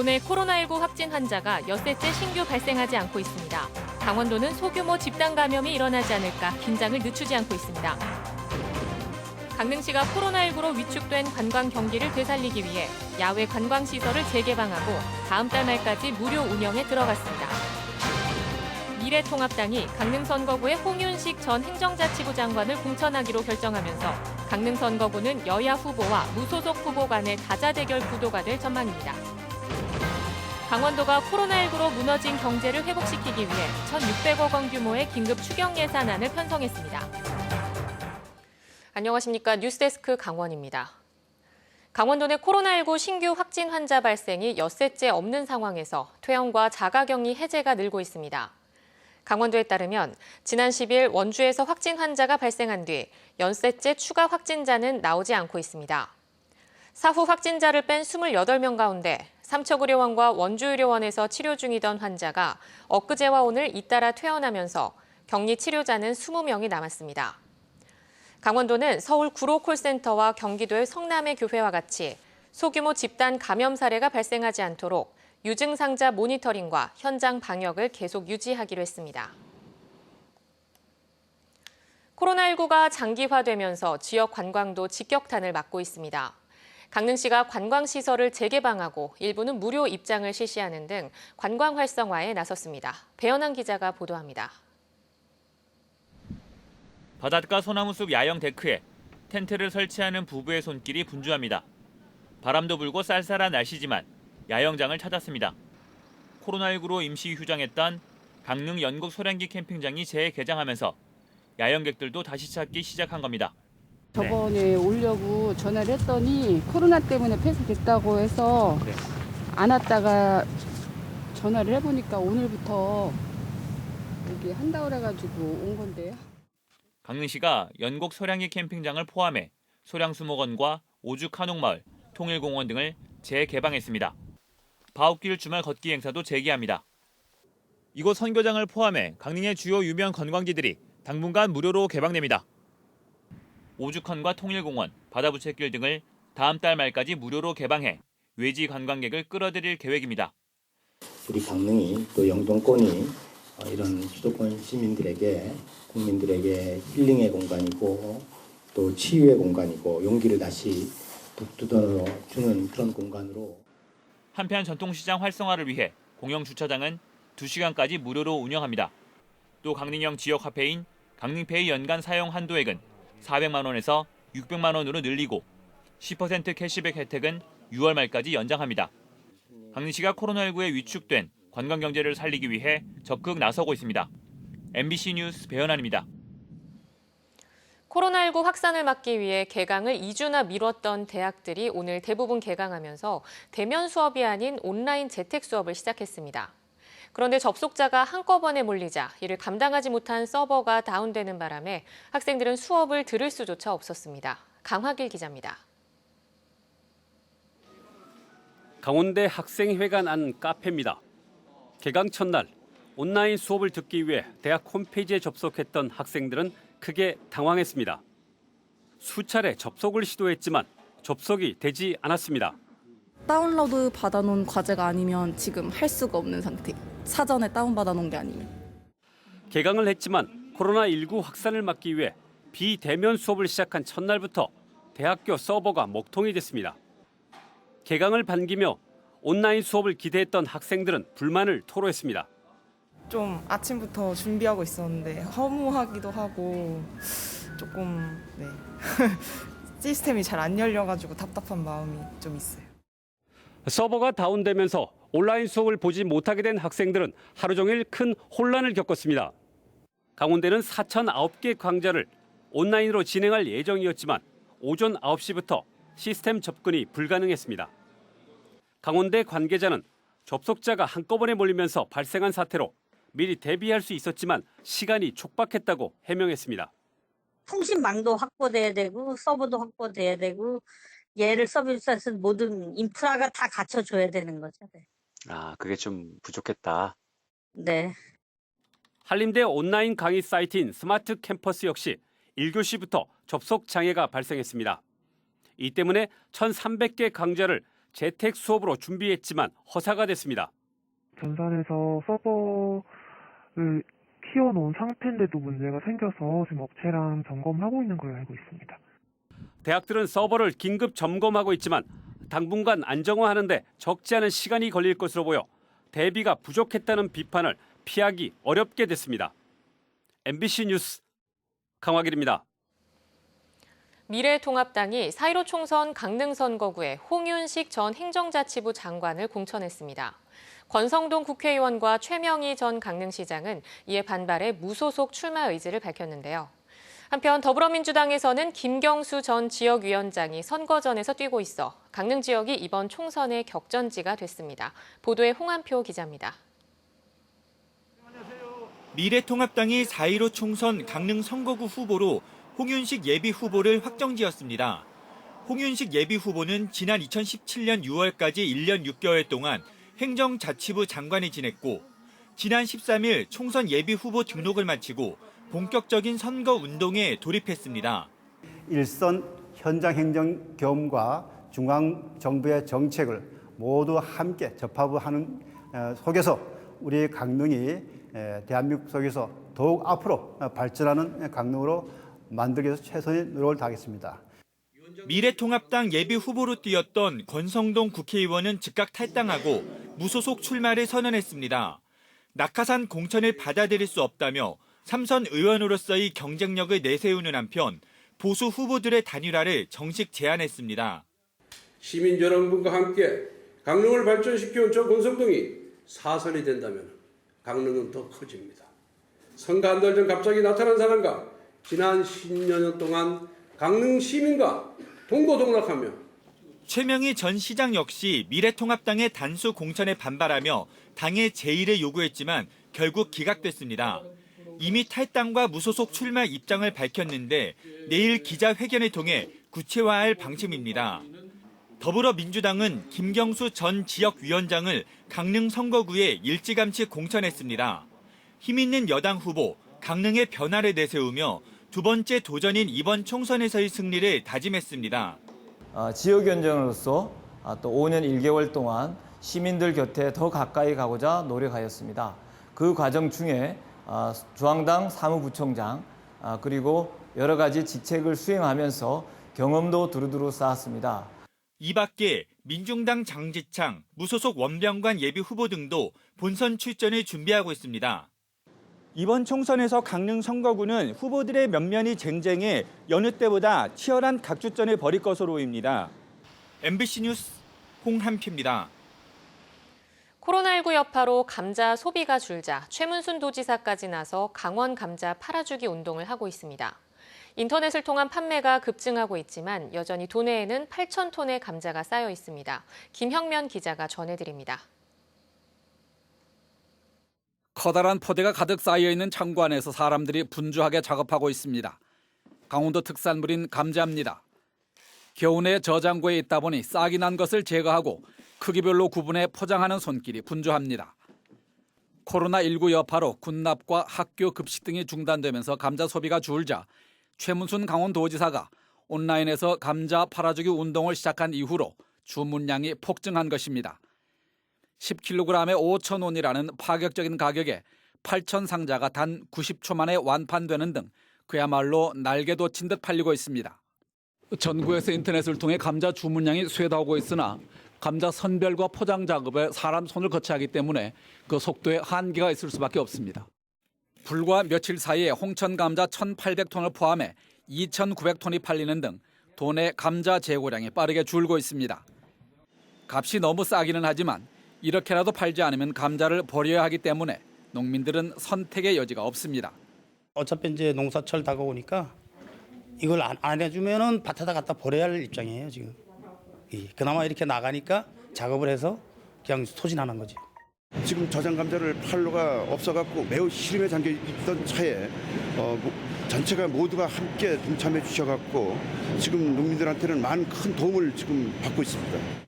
도내 코로나19 확진 환자가 엿새째 신규 발생하지 않고 있습니다. 강원도는 소규모 집단 감염이 일어나지 않을까 긴장을 늦추지 않고 있습니다. 강릉시가 코로나19로 위축된 관광 경기를 되살리기 위해 야외 관광시설을 재개방하고 다음 달 말까지 무료 운영에 들어갔습니다. 미래통합당이 강릉 선거구에 홍윤식 전 행정자치부 장관을 공천하기로 결정하면서 강릉 선거구는 여야 후보와 무소속 후보 간의 다자대결 구도가 될 전망입니다. 강원도가 코로나19로 무너진 경제를 회복시키기 위해 1,600억 원 규모의 긴급 추경 예산안을 편성했습니다. 안녕하십니까. 뉴스데스크 강원입니다. 강원도 내 코로나19 신규 확진 환자 발생이 엿새째 없는 상황에서 퇴원과 자가격리 해제가 늘고 있습니다. 강원도에 따르면 지난 10일 원주에서 확진 환자가 발생한 뒤 엿새째 추가 확진자는 나오지 않고 있습니다. 사후 확진자를 뺀 28명 가운데 삼척의료원과 원주의료원에서 치료 중이던 환자가 엊그제와 오늘 잇따라 퇴원하면서 격리 치료자는 20명이 남았습니다. 강원도는 서울 구로 콜센터와 경기도의 성남의 교회와 같이 소규모 집단 감염 사례가 발생하지 않도록 유증상자 모니터링과 현장 방역을 계속 유지하기로 했습니다. 코로나19가 장기화되면서 지역 관광도 직격탄을 맞고 있습니다. 강릉시가 관광시설을 재개방하고 일부는 무료 입장을 실시하는 등 관광 활성화에 나섰습니다. 배현환 기자가 보도합니다. 바닷가 소나무 숲 야영 데크에 텐트를 설치하는 부부의 손길이 분주합니다. 바람도 불고 쌀쌀한 날씨지만 야영장을 찾았습니다. 코로나19로 임시 휴장했던 강릉 연곡 소량기 캠핑장이 재개장하면서 야영객들도 다시 찾기 시작한 겁니다. 저번에 오려고 전화를 했더니 코로나 때문에 폐쇄됐다고 해서 안 왔다가 전화를 해보니까 오늘부터 여기 한다고 그래가지고 온 건데요. 강릉시가 연곡 소량기 캠핑장을 포함해 소량수목원과 오죽 한옥마을, 통일공원 등을 재개방했습니다. 바웃길 주말 걷기 행사도 재개합니다. 이곳 선교장을 포함해 강릉의 주요 유명 관광지들이 당분간 무료로 개방됩니다. 오죽헌과 통일공원, 바다부채길 등을 다음 달 말까지 무료로 개방해 외지 관광객을 끌어들일 계획입니다. 우리 강릉이 또 영동권이 이런 수도권 시민들에게 국민들에게 힐링의 공간이고 또 치유의 공간이고 용기를 다시 북돋아 주는 그런 공간으로. 한편 전통시장 활성화를 위해 공영주차장은 2시간까지 무료로 운영합니다. 또 강릉형 지역 화폐인 강릉페이 연간 사용 한도액은 400만 원에서 600만 원으로 늘리고 10% 캐시백 혜택은 6월 말까지 연장합니다. 강릉시가 코로나19에 위축된 관광경제를 살리기 위해 적극 나서고 있습니다. MBC 뉴스 배현환입니다. 코로나19 확산을 막기 위해 개강을 2주나 미뤘던 대학들이 오늘 대부분 개강하면서 대면 수업이 아닌 온라인 재택 수업을 시작했습니다. 그런데 접속자가 한꺼번에 몰리자 이를 감당하지 못한 서버가 다운되는 바람에 학생들은 수업을 들을 수조차 없었습니다. 강화길 기자입니다. 강원대 학생회관 안 카페입니다. 개강 첫날 온라인 수업을 듣기 위해 대학 홈페이지에 접속했던 학생들은 크게 당황했습니다. 수차례 접속을 시도했지만 접속이 되지 않았습니다. 다운로드 받아놓은 과제가 아니면 지금 할 수가 없는 상태. 사전에 다운받아놓은 게 아니면. 개강을 했지만 코로나19 확산을 막기 위해 비대면 수업을 시작한 첫날부터 대학교 서버가 먹통이 됐습니다. 개강을 반기며 온라인 수업을 기대했던 학생들은 불만을 토로했습니다. 좀 아침부터 준비하고 있었는데 허무하기도 하고 조금 시스템이 잘 안 열려가지고 답답한 마음이 좀 있어요. 서버가 다운되면서 온라인 수업을 보지 못하게 된 학생들은 하루 종일 큰 혼란을 겪었습니다. 강원대는 4,009개 강좌를 온라인으로 진행할 예정이었지만 오전 9시부터 시스템 접근이 불가능했습니다. 강원대 관계자는 접속자가 한꺼번에 몰리면서 발생한 사태로 미리 대비할 수 있었지만 시간이 촉박했다고 해명했습니다. 통신망도 확보돼야 되고 서버도 확보돼야 되고 얘를 서비스에서 모든 인프라가 다 갖춰줘야 되는 거죠. 네. 그게 좀 부족했다. 네. 한림대 온라인 강의 사이트인 스마트 캠퍼스 역시 1교시부터 접속 장애가 발생했습니다. 이 때문에 1,300개 강좌를 재택 수업으로 준비했지만 허사가 됐습니다. 전산에서 서버를 키워놓은 상태인데도 문제가 생겨서 지금 업체랑 점검하고 있는 걸로 알고 있습니다. 대학들은 서버를 긴급 점검하고 있지만 당분간 안정화하는데 적지 않은 시간이 걸릴 것으로 보여 대비가 부족했다는 비판을 피하기 어렵게 됐습니다. MBC 뉴스 강화길입니다. 미래통합당이 4.15 총선 강릉 선거구에 홍윤식 전 행정자치부 장관을 공천했습니다. 권성동 국회의원과 최명희 전 강릉시장은 이에 반발해 무소속 출마 의지를 밝혔는데요. 한편 더불어민주당에서는 김경수 전 지역위원장이 선거전에서 뛰고 있어 강릉 지역이 이번 총선의 격전지가 됐습니다. 보도에 홍한표 기자입니다. 미래통합당이 4.15 총선 강릉 선거구 후보로 홍윤식 예비 후보를 확정지었습니다. 홍윤식 예비 후보는 지난 2017년 6월까지 1년 6개월 동안 행정자치부 장관을 지냈고 지난 13일 총선 예비 후보 등록을 마치고 본격적인 선거 운동에 돌입했습니다. 일선 현장 행정 경험과 중앙정부의 정책을 모두 함께 접합하는 속에서 우리 강릉이 대한민국 속에서 더욱 앞으로 발전하는 강릉으로 만들기 위해서 최선의 노력을 다하겠습니다. 미래통합당 예비 후보로 뛰었던 권성동 국회의원은 즉각 탈당하고 무소속 출마를 선언했습니다. 낙하산 공천을 받아들일 수 없다며 3선 의원으로서의 경쟁력을 내세우는 한편 보수 후보들의 단일화를 정식 제안했습니다. 시민 여러분과 함께 강릉을 발전시켜온 저 권성동이 4선이 된다면 강릉은 더 커집니다. 선거 한 달 전 갑자기 나타난 사람과 지난 10여 년 동안 강릉 시민과 동고동락하며 최명희 전 시장 역시 미래통합당의 단수 공천에 반발하며 당의 제의를 요구했지만 결국 기각됐습니다. 이미 탈당과 무소속 출마 입장을 밝혔는데 내일 기자회견을 통해 구체화할 방침입니다. 더불어민주당은 김경수 전 지역위원장을 강릉 선거구에 일찌감치 공천했습니다. 힘있는 여당 후보 강릉의 변화를 내세우며 두 번째 도전인 이번 총선에서의 승리를 다짐했습니다. 지역위원장으로서 또 5년 1개월 동안 시민들 곁에 더 가까이 가고자 노력하였습니다. 그 과정 중에 중앙당 사무부총장 그리고 여러 가지 직책을 수행하면서 경험도 두루두루 쌓았습니다. 이 밖에 민중당 장지창, 무소속 원병관 예비 후보 등도 본선 출전을 준비하고 있습니다. 이번 총선에서 강릉 선거구는 후보들의 면면이 쟁쟁해 여느 때보다 치열한 각주전을 벌일 것으로 보입니다. MBC 뉴스 홍한표입니다. 코로나19 여파로 감자 소비가 줄자 최문순 도지사까지 나서 강원 감자 팔아주기 운동을 하고 있습니다. 인터넷을 통한 판매가 급증하고 있지만 여전히 도내에는 8,000톤의 감자가 쌓여 있습니다. 김형면 기자가 전해드립니다. 커다란 포대가 가득 쌓여있는 창고 안에서 사람들이 분주하게 작업하고 있습니다. 강원도 특산물인 감자입니다. 겨우내 저장고에 있다 보니 싹이 난 것을 제거하고 크기별로 구분해 포장하는 손길이 분주합니다. 코로나19 여파로 군납과 학교 급식 등이 중단되면서 감자 소비가 줄자 최문순 강원도지사가 온라인에서 감자 팔아주기 운동을 시작한 이후로 주문량이 폭증한 것입니다. 10kg에 5,000원이라는 파격적인 가격에 8,000상자가 단 90초 만에 완판되는 등 그야말로 날개 돋친 듯 팔리고 있습니다. 전국에서 인터넷을 통해 감자 주문량이 쇠도하고 있으나 감자 선별과 포장 작업에 사람 손을 거쳐야 하기 때문에 그 속도에 한계가 있을 수밖에 없습니다. 불과 며칠 사이에 홍천 감자 1,800톤을 포함해 2,900톤이 팔리는 등 도내 감자 재고량이 빠르게 줄고 있습니다. 값이 너무 싸기는 하지만 이렇게라도 팔지 않으면 감자를 버려야 하기 때문에 농민들은 선택의 여지가 없습니다. 어차피 이제 농사철 다가오니까 이걸 안 해주면은 밭에다 갖다 버려야 할 입장이에요 지금. 그나마 이렇게 나가니까 작업을 해서 그냥 소진하는 거지. 지금 저장 감자를 팔로가 없어갖고 매우 시름에 잠겨 있던 차에 전체가 모두가 함께 동참해 주셔갖고 지금 농민들한테는 많은 큰 도움을 지금 받고 있습니다.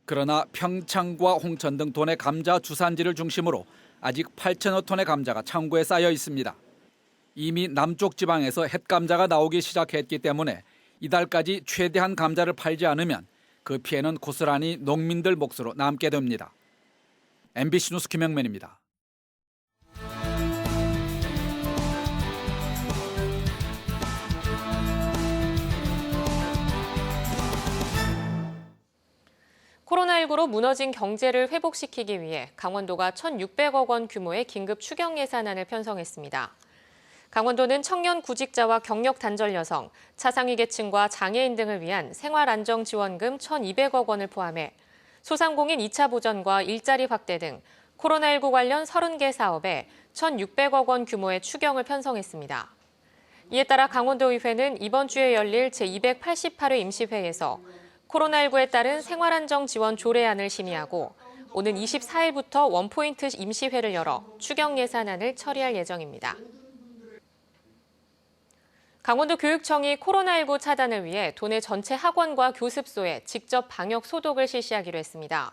그러나 평창과 홍천 등 도내 감자 주산지를 중심으로 아직 8,000여 톤의 감자가 창고에 쌓여 있습니다. 이미 남쪽 지방에서 햇감자가 나오기 시작했기 때문에 이달까지 최대한 감자를 팔지 않으면 그 피해는 고스란히 농민들 몫으로 남게 됩니다. MBC 뉴스 김영맨입니다. 코로나19로 무너진 경제를 회복시키기 위해 강원도가 1,600억 원 규모의 긴급 추경 예산안을 편성했습니다. 강원도는 청년 구직자와 경력 단절 여성, 차상위 계층과 장애인 등을 위한 생활안정지원금 1,200억 원을 포함해 소상공인 2차 보전과 일자리 확대 등 코로나19 관련 30개 사업에 1,600억 원 규모의 추경을 편성했습니다. 이에 따라 강원도의회는 이번 주에 열릴 제288회 임시회에서 코로나19에 따른 생활안정 지원 조례안을 심의하고 오는 24일부터 원포인트 임시회를 열어 추경 예산안을 처리할 예정입니다. 강원도 교육청이 코로나19 차단을 위해 도내 전체 학원과 교습소에 직접 방역 소독을 실시하기로 했습니다.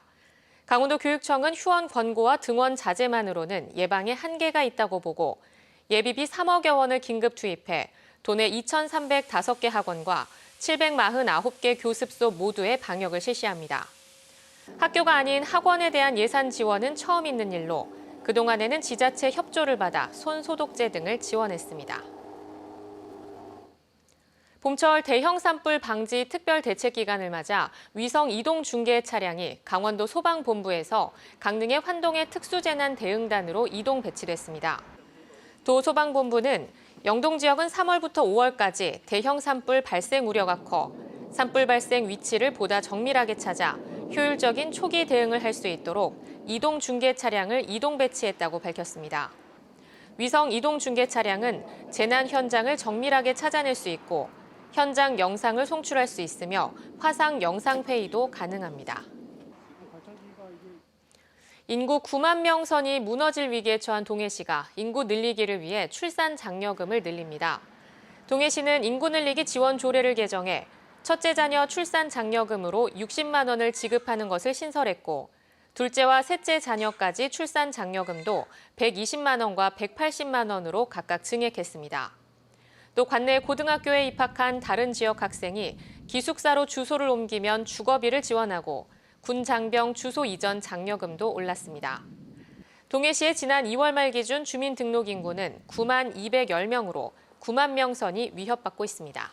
강원도 교육청은 휴원 권고와 등원 자제만으로는 예방에 한계가 있다고 보고 예비비 3억여 원을 긴급 투입해 도내 2,305개 학원과 749개 교습소 모두의 방역을 실시합니다. 학교가 아닌 학원에 대한 예산 지원은 처음 있는 일로 그동안에는 지자체 협조를 받아 손소독제 등을 지원했습니다. 봄철 대형 산불 방지 특별 대책 기간을 맞아 위성 이동 중계 차량이 강원도 소방본부에서 강릉의 환동의 특수재난 대응단으로 이동 배치됐습니다. 도 소방본부는 영동 지역은 3월부터 5월까지 대형 산불 발생 우려가 커 산불 발생 위치를 보다 정밀하게 찾아 효율적인 초기 대응을 할 수 있도록 이동 중계 차량을 이동 배치했다고 밝혔습니다. 위성 이동 중계 차량은 재난 현장을 정밀하게 찾아낼 수 있고 현장 영상을 송출할 수 있으며 화상 영상 회의도 가능합니다. 인구 9만 명 선이 무너질 위기에 처한 동해시가 인구 늘리기를 위해 출산 장려금을 늘립니다. 동해시는 인구 늘리기 지원 조례를 개정해 첫째 자녀 출산 장려금으로 60만 원을 지급하는 것을 신설했고 둘째와 셋째 자녀까지 출산 장려금도 120만 원과 180만 원으로 각각 증액했습니다. 또 관내 고등학교에 입학한 다른 지역 학생이 기숙사로 주소를 옮기면 주거비를 지원하고 군 장병 주소 이전 장려금도 올랐습니다. 동해시의 지난 2월 말 기준 주민등록 인구는 9만 210명으로 9만 명 선이 위협받고 있습니다.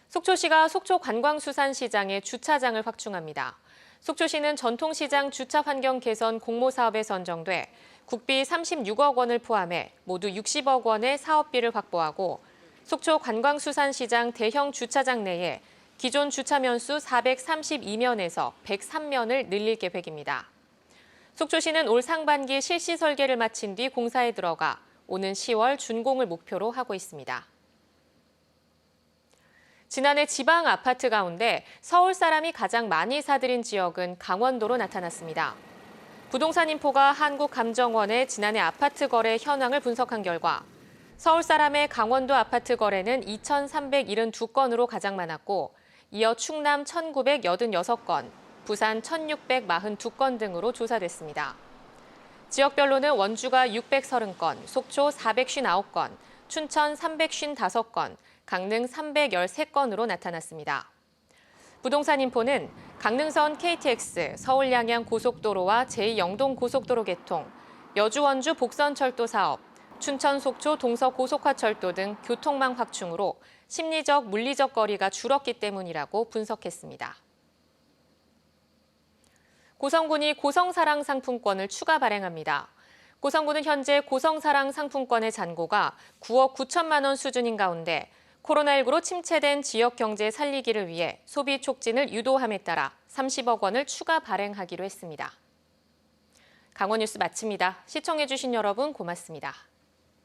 속초시가 속초관광수산시장에 주차장을 확충합니다. 속초시는 전통시장 주차 환경 개선 공모 사업에 선정돼 국비 36억 원을 포함해 모두 60억 원의 사업비를 확보하고 속초관광수산시장 대형 주차장 내에 기존 주차면수 432면에서 103면을 늘릴 계획입니다. 속초시는 올 상반기 실시 설계를 마친 뒤 공사에 들어가 오는 10월 준공을 목표로 하고 있습니다. 지난해 지방 아파트 가운데 서울 사람이 가장 많이 사들인 지역은 강원도로 나타났습니다. 부동산 인포가 한국감정원의 지난해 아파트 거래 현황을 분석한 결과 서울 사람의 강원도 아파트 거래는 2,372건으로 가장 많았고 이어 충남 1,986건, 부산 1,642건 등으로 조사됐습니다. 지역별로는 원주가 630건, 속초 459건, 춘천 355건, 강릉 313건으로 나타났습니다. 부동산 인포는 강릉선 KTX, 서울 양양 고속도로와 제2영동 고속도로 개통, 여주 원주 복선철도 사업, 춘천 속초 동서 고속화철도 등 교통망 확충으로 심리적, 물리적 거리가 줄었기 때문이라고 분석했습니다. 고성군이 고성사랑 상품권을 추가 발행합니다. 고성군은 현재 고성사랑 상품권의 잔고가 9억 9천만 원 수준인 가운데 코로나19로 침체된 지역 경제 살리기를 위해 소비 촉진을 유도함에 따라 30억 원을 추가 발행하기로 했습니다. 강원 뉴스 마칩니다. 시청해주신 여러분 고맙습니다.